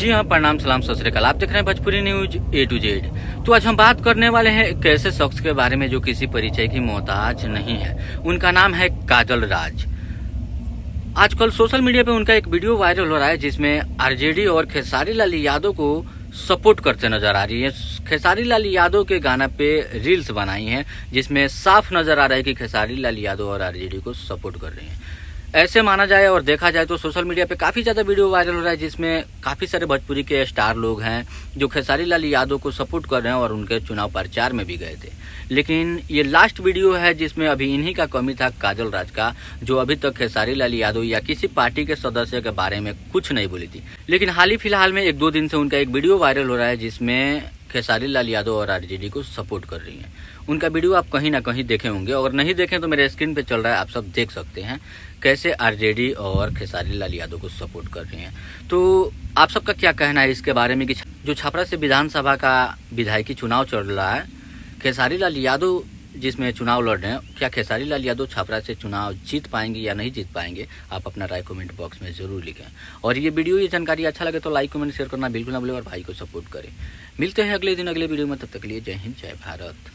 जी हाँ, प्रणाम सलाम सत श्री अकाल। आप देख रहे हैं Bhojpuri news A to Z। तो आज हम बात करने वाले हैं एक ऐसे शख्स के बारे में जो किसी परिचय की मोहताज नहीं है। उनका नाम है काजल राज। आजकल सोशल मीडिया पे उनका एक वीडियो वायरल हो रहा है जिसमें आरजेडी और खेसारी लाल यादव को सपोर्ट करते नजर आ रही है। खेसारी लाल यादव के गाना पे रील्स बनाई हैं जिसमें साफ नजर आ रहा है कि खेसारी लाल यादव और आरजेडी को सपोर्ट कर रही हैं। ऐसे माना जाए और देखा जाए तो सोशल मीडिया पे काफी ज्यादा वीडियो वायरल हो रहा है जिसमें काफी सारे भोजपुरी के स्टार लोग हैं जो खेसारी लाल यादव को सपोर्ट कर रहे हैं और उनके चुनाव प्रचार में भी गए थे। लेकिन ये लास्ट वीडियो है जिसमें अभी इन्हीं का कमी था, काजल राज का, जो अभी तक खेसारी लाल यादव या किसी पार्टी के सदस्य के बारे में कुछ नहीं बोली थी। लेकिन हाल ही फिलहाल में 1-2 दिन से उनका एक वीडियो वायरल हो रहा है जिसमें खेसारी लाल यादव और आरजेडी को सपोर्ट कर रही हैं। उनका वीडियो आप कहीं ना कहीं देखे होंगे, अगर नहीं देखें तो मेरे स्क्रीन पे चल रहा है, आप सब देख सकते हैं कैसे आरजेडी और खेसारी लाल यादव को सपोर्ट कर रही हैं। तो आप सबका क्या कहना है इसके बारे में कि जो छपरा से विधानसभा का विधायकी चुनाव चल रहा है, खेसारी लाल यादव जिसमें चुनाव लड़ रहे हैं, क्या खेसारी लाल यादव छपरा से चुनाव जीत पाएंगे या नहीं जीत पाएंगे? आप अपना राय कमेंट बॉक्स में जरूर लिखें। और ये वीडियो, ये जानकारी अच्छा लगे तो लाइक कमेंट शेयर करना बिल्कुल ना भूलें और भाई को सपोर्ट करें। मिलते हैं अगले दिन अगले वीडियो में, तब तक के लिए जय हिंद जय भारत।